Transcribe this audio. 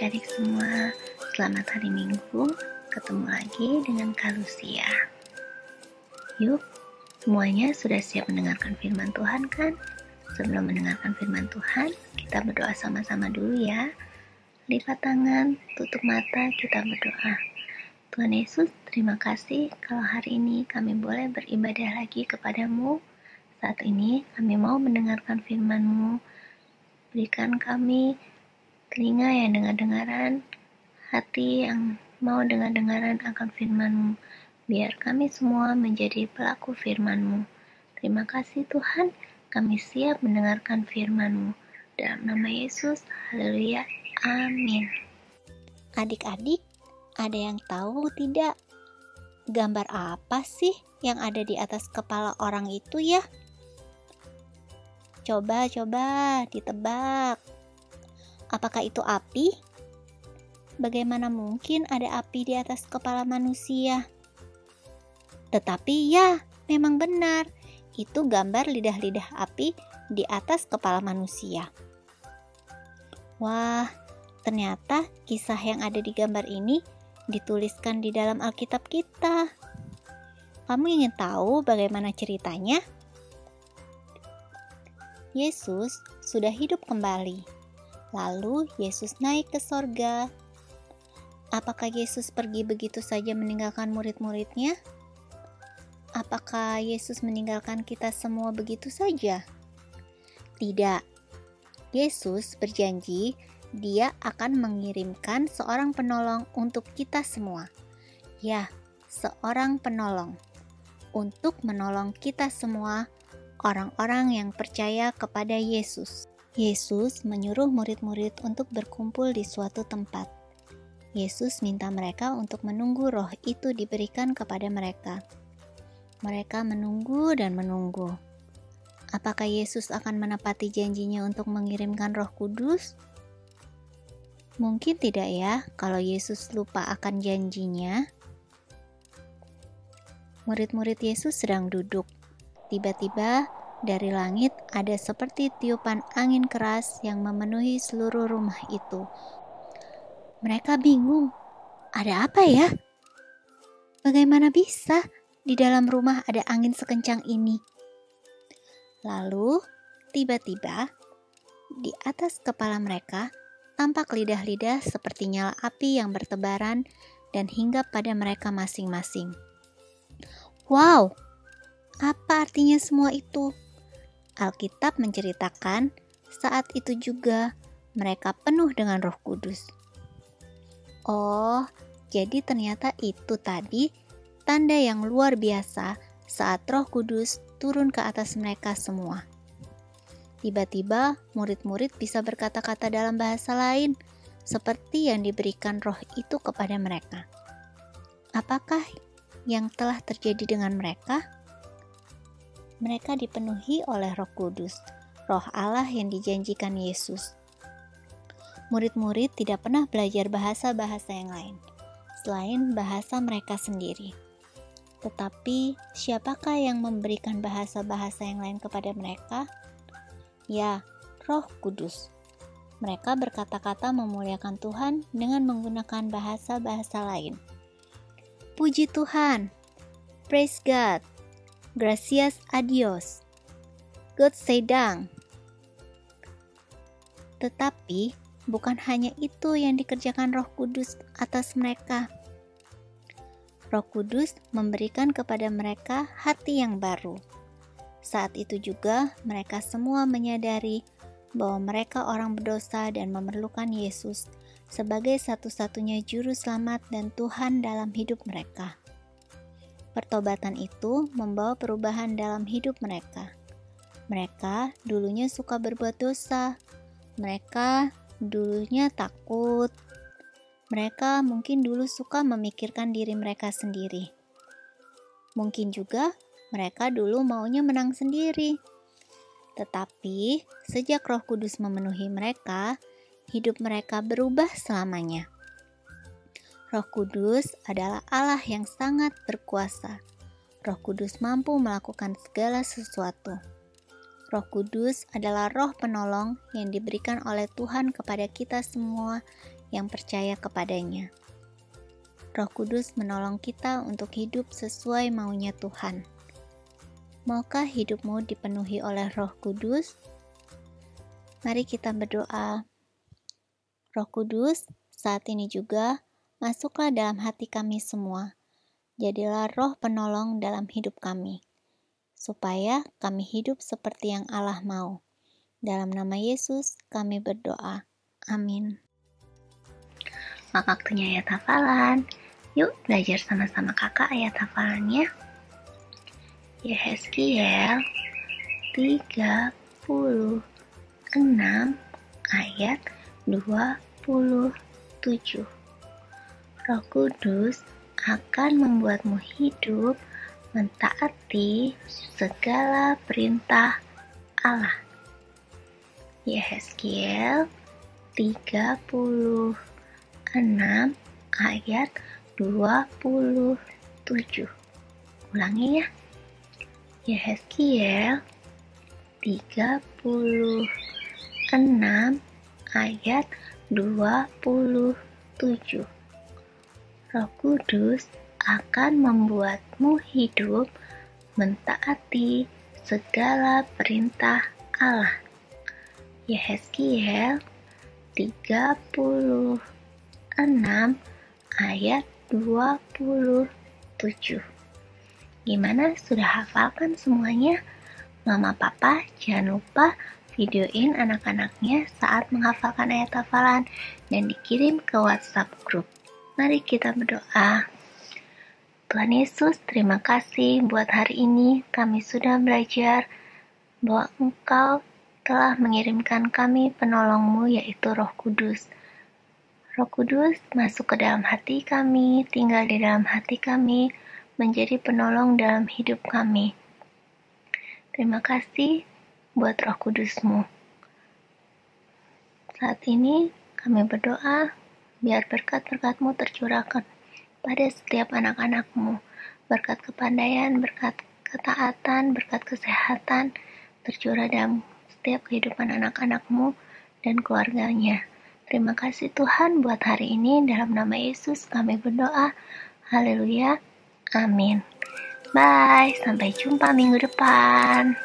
adik-adik semua, selamat hari Minggu, ketemu lagi dengan Kak Lucia. Yuk, semuanya sudah siap mendengarkan firman Tuhan kan? Sebelum mendengarkan firman Tuhan, kita berdoa sama-sama dulu ya. Lipat tangan, tutup mata, kita berdoa. Tuhan Yesus, terima kasih kalau hari ini kami boleh beribadah lagi kepadamu. Saat ini kami mau mendengarkan firman-Mu. Berikan kami telinga yang dengar-dengaran, hati yang mau dengar-dengaran akan firman-Mu, biar kami semua menjadi pelaku firman-Mu. Terima kasih Tuhan, kami siap mendengarkan firman-Mu. Dalam nama Yesus, haleluya, amin. Adik-adik, ada yang tahu tidak? Gambar apa sih yang ada di atas kepala orang itu ya? Coba ditebak. Apakah itu api? Bagaimana mungkin ada api di atas kepala manusia? Tetapi ya, memang benar. Itu gambar lidah-lidah api di atas kepala manusia. Wah, ternyata kisah yang ada di gambar ini dituliskan di dalam Alkitab kita. Kamu ingin tahu bagaimana ceritanya? Yesus sudah hidup kembali. Lalu Yesus naik ke sorga. Apakah Yesus pergi begitu saja meninggalkan murid-muridnya? Apakah Yesus meninggalkan kita semua begitu saja? Tidak. Yesus berjanji Dia akan mengirimkan seorang penolong untuk kita semua. Ya, seorang penolong. Untuk menolong kita semua, orang-orang yang percaya kepada Yesus. Yesus menyuruh murid-murid untuk berkumpul di suatu tempat. Yesus minta mereka untuk menunggu roh itu diberikan kepada mereka. Mereka menunggu dan menunggu. Apakah Yesus akan menepati janjinya untuk mengirimkan Roh Kudus? Mungkin tidak ya, kalau Yesus lupa akan janjinya. Murid-murid Yesus sedang duduk. Tiba-tiba, dari langit ada seperti tiupan angin keras yang memenuhi seluruh rumah itu. Mereka bingung, ada apa ya? Bagaimana bisa di dalam rumah ada angin sekencang ini? Lalu, tiba-tiba, di atas kepala mereka tampak lidah-lidah seperti nyala api yang bertebaran dan hinggap pada mereka masing-masing. Wow, apa artinya semua itu? Alkitab menceritakan saat itu juga mereka penuh dengan Roh Kudus. Oh, jadi ternyata itu tadi tanda yang luar biasa saat Roh Kudus turun ke atas mereka semua. Tiba-tiba murid-murid bisa berkata-kata dalam bahasa lain seperti yang diberikan Roh itu kepada mereka. Apakah yang telah terjadi dengan mereka? Mereka dipenuhi oleh Roh Kudus, Roh Allah yang dijanjikan Yesus. Murid-murid tidak pernah belajar bahasa-bahasa yang lain, selain bahasa mereka sendiri. Tetapi, siapakah yang memberikan bahasa-bahasa yang lain kepada mereka? Ya, Roh Kudus. Mereka berkata-kata memuliakan Tuhan dengan menggunakan bahasa-bahasa lain. Puji Tuhan, praise God, gracias a Dios, God sedang. Tetapi bukan hanya itu yang dikerjakan Roh Kudus atas mereka. Roh Kudus memberikan kepada mereka hati yang baru. Saat itu juga mereka semua menyadari bahwa mereka orang berdosa dan memerlukan Yesus sebagai satu-satunya juru selamat dan Tuhan dalam hidup mereka. Pertobatan itu membawa perubahan dalam hidup mereka. Mereka dulunya suka berbuat dosa. Mereka dulunya takut. Mereka mungkin dulu suka memikirkan diri mereka sendiri. Mungkin juga mereka dulu maunya menang sendiri. Tetapi sejak Roh Kudus memenuhi mereka, hidup mereka berubah selamanya. Roh Kudus adalah Allah yang sangat berkuasa. Roh Kudus mampu melakukan segala sesuatu. Roh Kudus adalah roh penolong yang diberikan oleh Tuhan kepada kita semua yang percaya kepadanya. Roh Kudus menolong kita untuk hidup sesuai maunya Tuhan. Maukah hidupmu dipenuhi oleh Roh Kudus? Mari kita berdoa. Roh Kudus, saat ini juga masuklah dalam hati kami semua. Jadilah roh penolong dalam hidup kami, supaya kami hidup seperti yang Allah mau. Dalam nama Yesus kami berdoa. Amin. Waktunya ayat hafalan. Yuk belajar sama-sama kakak ayat hafalannya. Yehezkiel 36 ayat 27. Roh Kudus akan membuatmu hidup mentaati segala perintah Allah. Yehezkiel 36 ayat 27. Ulangi ya. Yehezkiel 36 ayat 27. Roh Kudus akan membuatmu hidup mentaati segala perintah Allah. Yehezkiel 36 ayat 27. Gimana, sudah hafalkan semuanya? Mama papa jangan lupa videoin anak-anaknya saat menghafalkan ayat hafalan dan dikirim ke WhatsApp grup. Mari kita berdoa. Tuhan Yesus, terima kasih buat hari ini kami sudah belajar bahwa Engkau telah mengirimkan kami penolongmu yaitu Roh Kudus. Roh Kudus masuk ke dalam hati kami, tinggal di dalam hati kami, menjadi penolong dalam hidup kami. Terima kasih buat Roh Kudus-Mu. Saat ini kami berdoa, biar berkat-berkat-Mu tercurahkan pada setiap anak-anak-Mu. Berkat kepandaian, berkat ketaatan, berkat kesehatan, tercurah dalam setiap kehidupan anak-anak-Mu dan keluarganya. Terima kasih Tuhan buat hari ini. Dalam nama Yesus kami berdoa. Haleluya. Amin. Bye. Sampai jumpa minggu depan.